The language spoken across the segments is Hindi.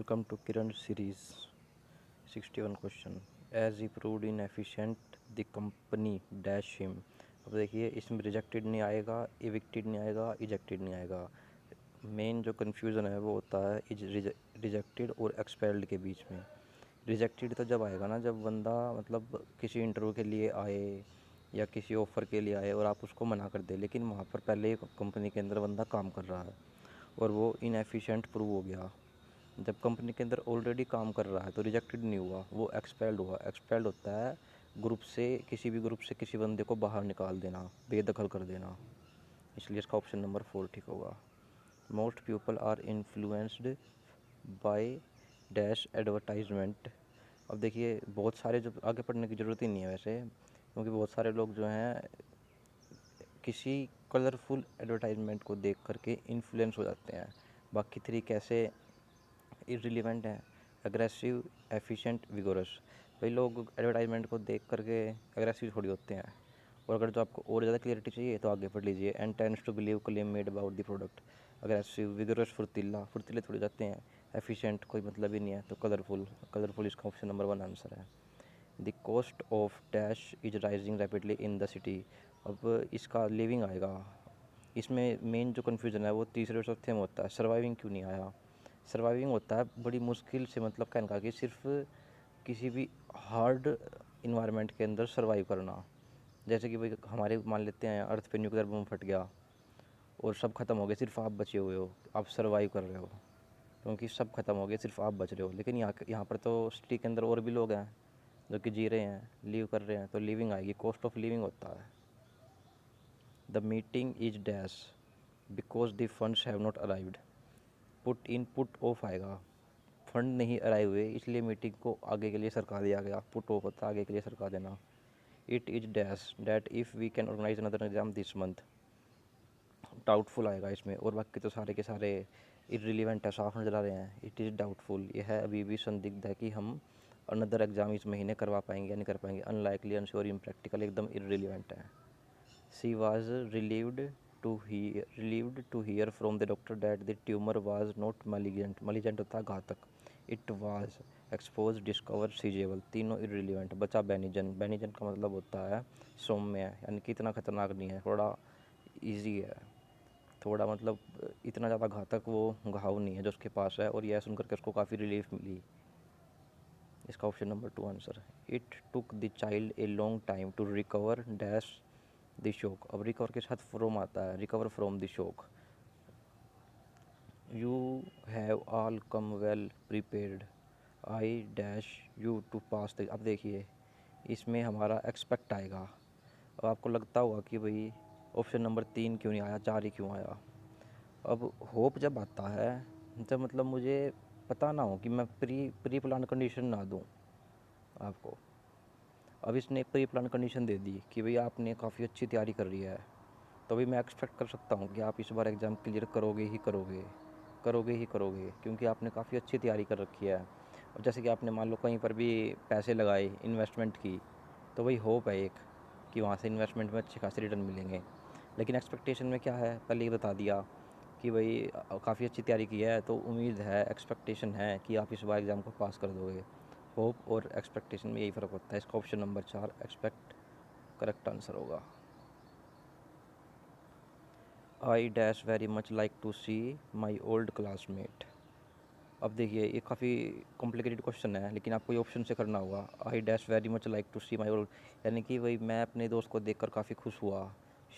Welcome to Kiran series 61 question. As he proved inefficient, the company dash him. अब देखिए इसमें रिजेक्टेड नहीं आएगा, इविक्टेड नहीं आएगा, इजेक्टेड नहीं आएगा. मेन जो कन्फ्यूज़न है वो होता है रिजेक्टेड और एक्सपेल्ड के बीच में. रिजेक्टेड तो जब आएगा ना जब बंदा मतलब किसी इंटरव्यू के लिए आए या किसी ऑफ़र के लिए आए और आप उसको मना कर दे, लेकिन वहाँ पर पहले ही कंपनी के अंदर बंदा काम कर रहा है और वो इनएफिशिएंट प्रूव हो गया. जब कंपनी के अंदर ऑलरेडी काम कर रहा है तो रिजेक्टेड नहीं हुआ, वो एक्सपेल्ड हुआ. एक्सपेल्ड होता है ग्रुप से, किसी भी ग्रुप से किसी बंदे को बाहर निकाल देना, बेदखल कर देना. इसलिए इसका ऑप्शन नंबर 4 ठीक होगा. Most people are influenced by dash advertisement. अब देखिए बहुत सारे, जो आगे पढ़ने की ज़रूरत ही नहीं है वैसे, क्योंकि बहुत सारे लोग जो हैं किसी कलरफुल एडवर्टाइजमेंट को देख करके इन्फ्लुएंस हो जाते हैं. बाकी 3 कैसे इररिलेवेंट हैं? Aggressive, efficient, vigorous. भाई लोग एडवर्टाइजमेंट को देख करके एग्रेसिव थोड़ी होते हैं. और अगर जो आपको और ज़्यादा क्लियरिटी चाहिए तो आगे पढ़ लीजिए. And tends to believe claim made about the product. Aggressive, vigorous, फुर्तीला, फुर्तीले थोड़ी जाते हैं. एफिशिएंट कोई मतलब ही नहीं है, तो कलरफुल. कलरफुल इसका ऑप्शन नंबर 1 आंसर है. The cost of dash is rising rapidly in the city. अब इसका लिविंग आएगा. इसमें मेन जो कन्फ्यूज़न है वो तीसरे और चौथे में होता है. सर्वाइविंग क्यों नहीं आया? सर्वाइविंग होता है बड़ी मुश्किल से, मतलब कहने का कि सिर्फ किसी भी हार्ड इन्वायरमेंट के अंदर सर्वाइव करना. जैसे कि भाई हमारे मान लेते हैं अर्थ पे न्यूक्लियर बम फट गया और सब खत्म हो गया, सिर्फ आप बचे हुए हो, आप सर्वाइव कर रहे हो क्योंकि सब खत्म हो गया, सिर्फ आप बच रहे हो. लेकिन यहाँ पर तो सिटी के अंदर और भी लोग हैं जो कि जी रहे हैं, लीव कर रहे हैं, तो लिविंग आएगी. कॉस्ट ऑफ लिविंग होता है. The meeting is dash because the funds have not arrived. Put in, put off आएगा. फंड नहीं अराइव हुए इसलिए मीटिंग को आगे के लिए सरका दिया गया. पुट ऑफ होता है आगे के लिए सरका देना. It is dash that if we can organise another exam this month. Doubtful आएगा इसमें, और बाकी तो सारे के सारे इररिलेवेंट है, साफ नजर आ रहे हैं. इट इज़ डाउटफुल, यह है अभी भी संदिग्ध है कि हम अनदर एग्जाम इस महीने करवा पाएंगे या नहीं कर पाएंगे. अनलाइकली, अनश्योर, इम्प्रैक्टिकल, एकदम इररिलेवेंट है. She was relieved to hear from the doctor that the tumor was not malignant. malignant होता है घातक. it was exposed, discovered, सीजेबल. तीनों irrelevant. बचा बेनिजन. बेनिजन का मतलब होता है सौम्य, यानी कि इतना खतरनाक नहीं है, थोड़ा इजी है, थोड़ा मतलब इतना ज़्यादा घातक वो घाव नहीं है जो उसके पास है. और यह सुनकर के उसको काफ़ी रिलीफ मिली. इसका ऑप्शन नंबर 2 आंसर है. It took the child a long time to recover dash the shock. अब रिकवर के साथ फ्रॉम आता है, recover from the shock. You have all come well prepared. I dash you to pass the. अब देखिए इसमें हमारा एक्सपेक्ट आएगा. अब आपको लगता होगा कि भाई ऑप्शन नंबर 3 क्यों नहीं आया, 4 ही क्यों आया. अब होप जब आता है जब मतलब मुझे पता ना हो कि मैं प्री प्लान कंडीशन ना दूँ आपको. अब इसने एक प्री प्लान कंडीशन दे दी कि भाई आपने काफ़ी अच्छी तैयारी कर रही है, तो भी मैं एक्सपेक्ट कर सकता हूँ कि आप इस बार एग्ज़ाम क्लियर करोगे ही करोगे, करोगे ही करोगे, क्योंकि आपने काफ़ी अच्छी तैयारी कर रखी है. और जैसे कि आपने मान लो कहीं पर भी पैसे लगाए, इन्वेस्टमेंट की, तो वही होप है एक कि वहाँ से इन्वेस्टमेंट में अच्छे खासे रिटर्न मिलेंगे. लेकिन एक्सपेक्टेशन में क्या है, पहले ही बता दिया कि भाई काफ़ी अच्छी तैयारी की है, तो उम्मीद है, एक्सपेक्टेशन है कि आप इस बार एग्ज़ाम को पास कर दोगे. होप और एक्सपेक्टेशन में यही फ़र्क होता है. इसका option number 4 expect correct answer होगा. I dash very much like to see my old classmate. अब देखिए ये काफ़ी कॉम्प्लिकेटेड क्वेश्चन है, लेकिन आपको ये ऑप्शन से करना होगा. I dash very much like to see my old, यानी कि भाई मैं अपने दोस्त को देखकर काफ़ी खुश हुआ.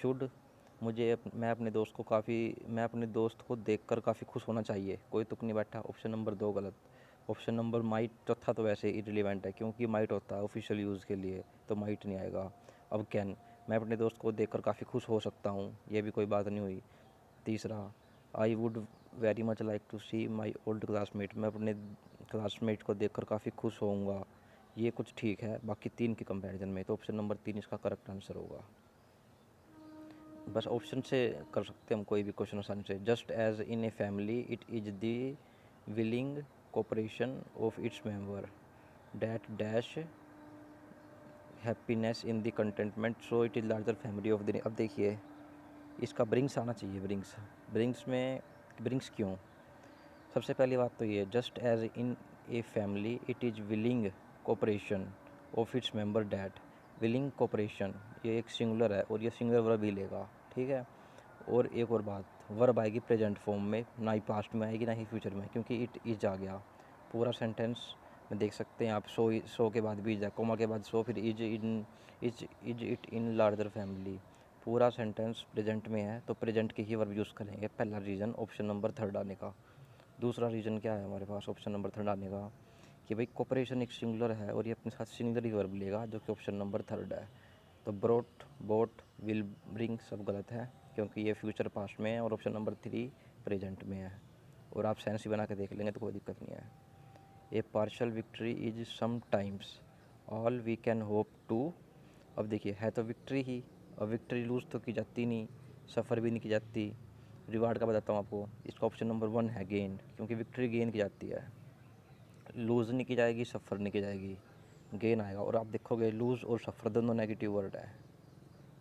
शुड, मैं अपने दोस्त को देखकर काफ़ी खुश होना चाहिए. कोई तुक नहीं बैठा. ऑप्शन नंबर 2 गलत. ऑप्शन नंबर माइट, चौथा तो वैसे इररिलेवेंट है क्योंकि माइट होता है ऑफिशियल यूज़ के लिए, तो माइट नहीं आएगा. अब कैन, मैं अपने दोस्त को देखकर काफ़ी खुश हो सकता हूँ, ये भी कोई बात नहीं हुई. तीसरा, I would very much like to see my old classmate, मैं अपने क्लासमेट को देखकर काफ़ी खुश होऊंगा, ये कुछ ठीक है बाकी 3 के कंपैरिजन में, तो ऑप्शन नंबर 3 इसका करेक्ट आंसर होगा. बस ऑप्शन से कर सकते हैं हम कोई भी क्वेश्चन आसानी से. Just as in a family it is the willing cooperation of its member that dash happiness in the contentment so it is larger family of the. अब देखिए इसका ब्रिंग्स आना चाहिए. ब्रिंग्स, ब्रिंग्स में ब्रिंग्स क्यों, सबसे पहली बात तो ये है, just as in a family it is willing cooperation of its member that. Willing cooperation ये एक सिंगुलर है और ये सिंगुलर वर्ब ही लेगा, ठीक है। और एक और बात, वर्ब आएगी प्रेजेंट फॉर्म में, ना ही पास्ट में आएगी ना ही फ्यूचर में, क्योंकि इट इज आ गया। पूरा सेंटेंस में देख सकते हैं आप, सो के बाद भी इज है, कोमा के बाद सो, फिर is it in larger family. पूरा सेंटेंस प्रेजेंट में है तो प्रेजेंट के ही वर्ब यूज़ करेंगे। पहला रीज़न ऑप्शन नंबर थर्ड आने का। दूसरा रीज़न क्या है हमारे पास ऑप्शन नंबर थर्ड आने का, कि भाई कोऑपरेशन एक सिंगुलर है और ये अपने साथ सिंगुलर ही वर्ब लेगा, जो कि ऑप्शन नंबर थर्ड है। तो ब्रोट, बोट, विल, ब्रिंग सब गलत है, क्योंकि ये फ्यूचर पास्ट में है और ऑप्शन नंबर थ्री प्रेजेंट में है। और आप सेंस ही बना के देख लेंगे तो कोई दिक्कत नहीं है। A partial victory is sometimes all we can hope to. अब देखिए, है तो विक्ट्री ही, और विक्ट्री लूज़ तो की जाती नहीं, सफ़र भी नहीं की जाती। रिवार्ड का बताता हूँ आपको, इसका ऑप्शन नंबर वन है गेन, क्योंकि विक्ट्री गेन की जाती है, लूज़ नहीं की जाएगी, सफ़र नहीं की जाएगी, गेन आएगा। और आप देखोगे लूज़ और सफ़र दोनों नेगेटिव वर्ड है,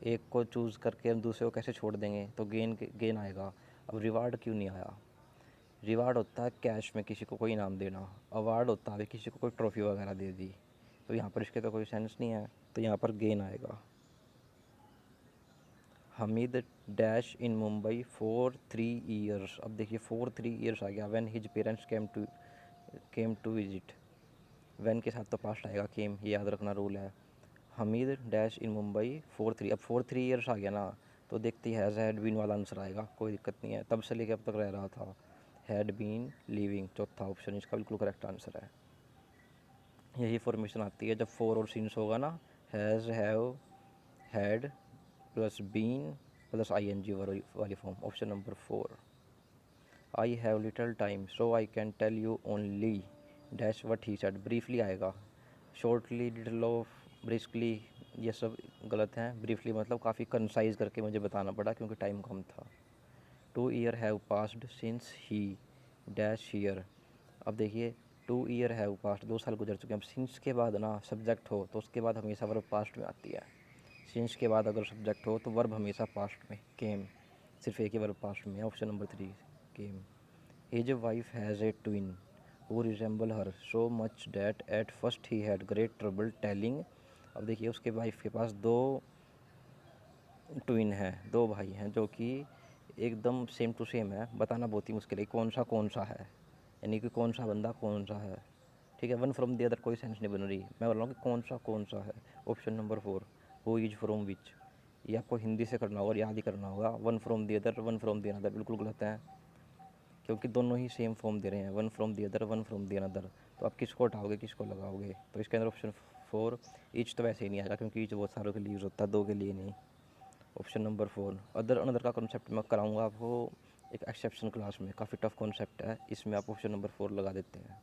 एक को चूज़ करके हम दूसरे को कैसे छोड़ देंगे, तो गेन आएगा। अब रिवार्ड क्यों नहीं आया? रिवार्ड होता है कैश में किसी को कोई इनाम देना, अवार्ड होता है किसी को कोई ट्रॉफी वगैरह दे दी, तो यहाँ पर इसके तो कोई सेंस नहीं है, तो यहाँ पर गेन आएगा। Hamid dash in Mumbai for 3 years। अब देखिए फॉर 3 years आ गया, when his parents came to visit. When के साथ तो पास्ट आएगा, केम, ये याद रखना रूल है। Hamid dash in Mumbai for 3, अब फॉर 3 years आ गया ना, तो देखते हैज़ हैड बीन वाला आंसर आएगा, कोई दिक्कत नहीं है, तब से लेके अब तक रह रहा था। हैड बीन लिविंग चौथा ऑप्शन इसका बिल्कुल करेक्ट आंसर है। यही फॉर्मेशन आती है जब फोर और सिंस होगा ना, has, have, had plus been plus I N G वाली form, option number 4। I have little time so I can tell you only dash what he said, briefly आएगा। शॉर्टली, लिटल ऑफ, ब्रिस्कली, ये सब गलत हैं। ब्रीफली मतलब काफ़ी कंसाइज करके मुझे बताना पड़ा क्योंकि टाइम कम था। 2 year have passed since he dash hear. अब देखिए 2 year हैव पास्ट, 2 साल गुजर चुके हैं। अब सिंस के बाद ना सब्जेक्ट हो तो उसके बाद हमेशा वर्ब पास्ट में आती है। सिंस के बाद अगर सब्जेक्ट हो तो वर्ब हमेशा पास्ट में, केम, सिर्फ एक ही वर्ब पास्ट में, option number 3 came. His wife has a twin who resemble her so much that at first he had great trouble telling. अब देखिए उसके वाइफ के पास दो ट्विन हैं, दो भाई हैं जो कि एकदम सेम टू सेम है, बताना बहुत ही मुश्किल है कौन सा है, यानी कि कौन सा बंदा कौन सा है, ठीक है। वन फ्रॉम दी अदर कोई सेंस नहीं बन रही, मैं बोल रहा हूँ कि कौन सा है, option number 4 who is from which. ये आपको हिंदी से करना होगा और याद ही करना होगा। One from the other, one from the another बिल्कुल गलत है, क्योंकि दोनों ही सेम फॉर्म दे रहे हैं, one from the other, one from the another. तो आप किसको उठाओगे, किसको लगाओगे, तो इसके अंदर ऑप्शन 4 ईच तो वैसे ही नहीं आएगा, क्योंकि ईच बहुत सारों के लिए यूज़ होता है, दो के लिए नहीं। ऑप्शन नंबर 4 अदर अनदर का कॉन्सेप्ट मैं कराऊंगा आपको एक एक्सेप्शन क्लास में, काफ़ी टफ कॉन्सेप्ट है, इसमें आप ऑप्शन नंबर 4 लगा देते हैं।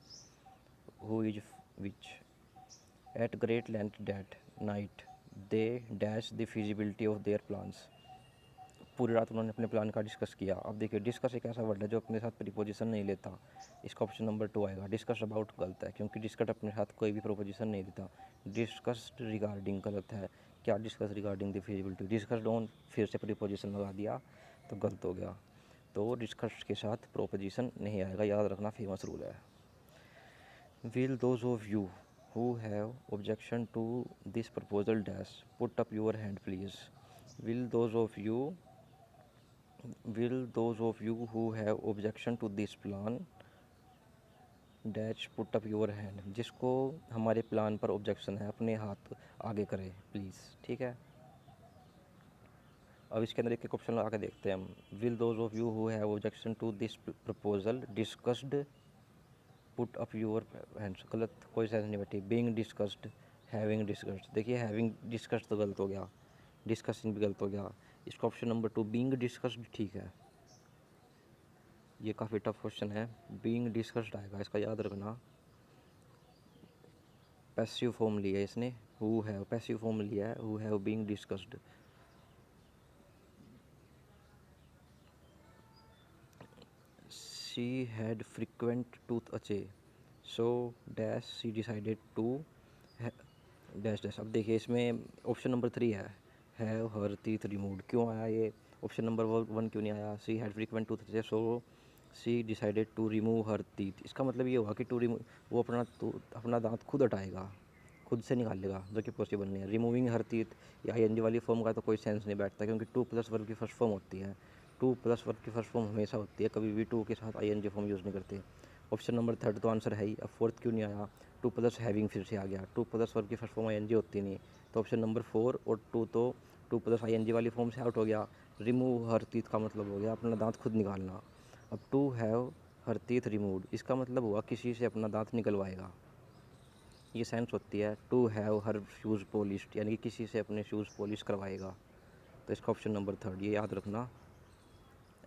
Who is which. At great length that night they dash the feasibility of their plans. पूरी रात उन्होंने अपने प्लान का डिस्कस किया। अब देखिए डिस्कस एक ऐसा वर्ड है जो अपने साथ प्रीपोजिशन नहीं लेता, इसका ऑप्शन नंबर 2 आएगा। डिस्कस अबाउट गलत है, क्योंकि डिस्कस अपने साथ कोई भी प्रोपोजिशन नहीं देता। डिस्कस्ड रिगार्डिंग गलत है, क्या discuss regarding the feasibility, discussed on फिर से प्रीपोजिशन लगा दिया तो गलत हो गया। तो डिस्कस के साथ प्रोपोजिशन नहीं आएगा, याद रखना, फेमस रूल है। Will those of you who have objection to this proposal dash put up your hand please. Will those of you Will those of you who have objection to this plan dash put up your hand, जिसको हमारे प्लान पर ऑब्जेक्शन है अपने हाथ आगे करें प्लीज़, ठीक है। अब इसके अंदर एक एक ऑप्शन लगा के देखते हैं हम। Will those of you who have objection to this proposal discussed put up your hands, गलत, कोई सेंस नहीं बैठी। बीइंग डिस्कस्ड, हैविंग डिस्कस्ड, देखिए हैविंग डिस्कस्ड तो गलत हो गया, डिस्कसिंग भी गलत हो गया। इसका ऑप्शन नंबर 2 बीइंग डिस्कस्ड ठीक है। ये काफ़ी टफ क्वेश्चन है, बीइंग डिस्कस्ड आएगा, इसका याद रखना। पैसिव फॉर्म लिया है इसने, हु हैव पैसिव फॉर्म लिया है, who have being discussed. She had frequent tooth अचे so dash she decided to dash dash. अब देखिए इसमें ऑप्शन नंबर 3 है, हैव हर टीथ रिमूव्ड, क्यों आया ये, ऑप्शन नंबर 1 क्यों नहीं आया। शी हैड फ्रीक्वेंट टूथ अचे so she decided to remove her teeth, इसका मतलब ये हुआ कि टू रिमूव, वो अपना दांत खुद हटाएगा, खुद से निकालेगा, जो कि पॉसिबल नहीं है। रिमूविंग हर टीथ या आईएनजी वाली फॉर्म का तो कोई सेंस नहीं बैठता, क्योंकि टू प्लस वर्ब की फर्स्ट फॉर्म होती है। टू प्लस वर्ब की फर्स्ट फॉर्म हमेशा होती है, कभी भी टू के साथ आईएनजी फॉर्म यूज़ नहीं करते। ऑप्शन नंबर थर्ड तो आंसर है ही। अब फोर्थ क्यों नहीं आया? टू प्लस हैविंग फिर से आ गया, टू प्लस वर्ब की फर्स्ट फॉर्म आईएनजी होती नहीं, तो ऑप्शन नंबर फोर और टू तो टू प्लस आईएनजी वाली फॉर्म से आउट हो गया। रिमूव हर टीथ का मतलब हो गया अपना दांत खुद निकालना। अब to have her teeth removed, इसका मतलब हुआ किसी से अपना दांत निकलवाएगा, ये सेंस होती है। To have her shoes polished, यानी कि किसी से अपने शूज़ पॉलिश करवाएगा, तो इसका ऑप्शन नंबर थर्ड, ये याद रखना।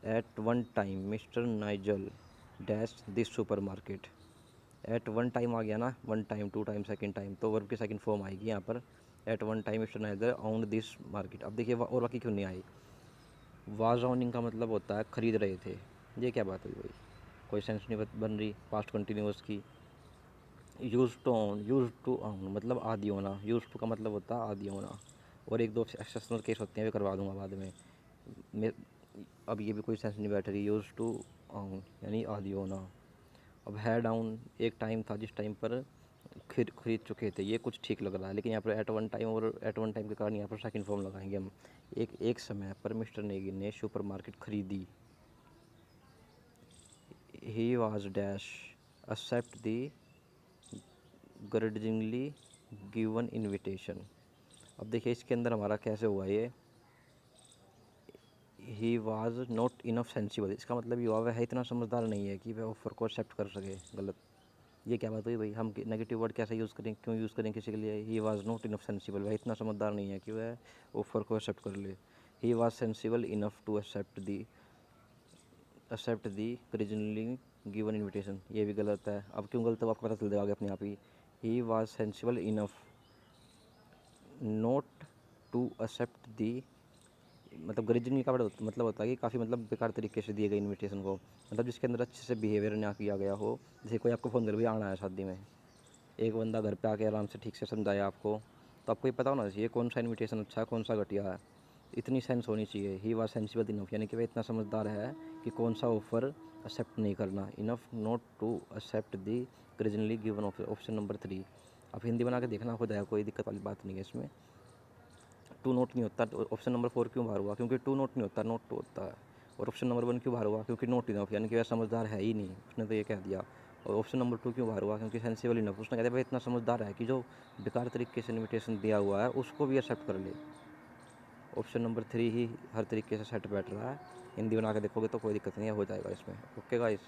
At one time mister Nigel dash this supermarket, at one time आ गया ना, one time, two time, second time, तो वर्ब की सेकंड फॉर्म आएगी यहाँ पर। At one time mister Nigel on this market. अब देखिए और बाकी क्यों नहीं आई? वाज ऑनिंग का मतलब होता है खरीद रहे थे, ये क्या बात हुई भाई? कोई सेंस नहीं बन रही पास्ट कंटिन्यूअस की। यूज टू ऑन मतलब आदि होना, यूज टू का मतलब होता है आदि होना। और एक दो एक्सेप्शनल केस होते हैं, वे करवा दूंगा बाद में। मे अब ये भी कोई सेंस नहीं बैठ रही। यूज टू ऑन यानी आदि होना। अब है डाउन, एक टाइम था जिस टाइम पर खरीद चुके थे, ये कुछ ठीक लग रहा है, लेकिन यहाँ पर एट वन टाइम और एट वन टाइम के कारण यहाँ पर सेकंड फॉर्म लगाएंगे हम। एक समय पर मिस्टर नेगी ने सुपर मार्केट खरीदी। He was dash accept the grudgingly given invitation. अब देखिए इसके अंदर हमारा कैसे हुआ ये, he was not enough sensible, इसका मतलब ये हुआ वह इतना समझदार नहीं है कि वह ऑफर को एक्सेप्ट कर सके। गलत, ये क्या बात हुई भाई? हम नेगेटिव वर्ड कैसे यूज़ करें, क्यों यूज़ करें किसी के लिए? ही वाज नॉट इनफ सेंसिबल, वह इतना समझदार नहीं है कि वह ऑफर को एक्सेप्ट कर ले। He was sensible enough to accept the originally given invitation, ये भी गलत है। अब क्यों गलत है आपको पता चल जाएगा अपने आप ही। He was sensible enough not to accept the, मतलब ओरिजिनल का मतलब होता है कि काफ़ी मतलब बेकार तरीके से दिए गए इनविटेशन को, मतलब जिसके अंदर अच्छे से बिहेवियर ना किया गया हो। जैसे कोई आपको फ़ोन कर भी आना है शादी में, एक बंदा घर पे आके आराम से ठीक से समझाया आपको, तो आपको ये पता होना चाहिए कौन सा इनविटेशन अच्छा है, कौन सा घटिया है। इतनी सेंस होनी चाहिए। ही वाज सेंसिबल इनफ, यानी कि वह इतना समझदार है कि कौन सा ऑफ़र एक्सेप्ट नहीं करना। Enough not to accept the originally given option number three. आप हिंदी बना के देखना खुद है, कोई दिक्कत वाली बात नहीं है इसमें। टू नोट नहीं होता, तो ऑप्शन नंबर फोर क्यों बाहर हुआ? क्योंकि टू नोट नहीं होता, नोट टू होता है। और ऑप्शन नंबर वन क्यों बाहर हुआ? क्योंकि नोट इनफ, यानी कि वह समझदार है ही नहीं, उसने तो ये कह दिया। और ऑप्शन नंबर टू क्यों बाहर हुआ? क्योंकि सेंसिबल इनफ, उसने कह दिया भाई इतना समझदार है कि जो बेकार तरीके से इन्विटेशन दिया हुआ है उसको भी एक्सेप्ट कर ले। ऑप्शन नंबर थ्री ही हर तरीके से सेट बैठ रहा है। हिंदी बना के देखोगे तो कोई दिक्कत नहीं है, हो जाएगा इसमें। Okay guys.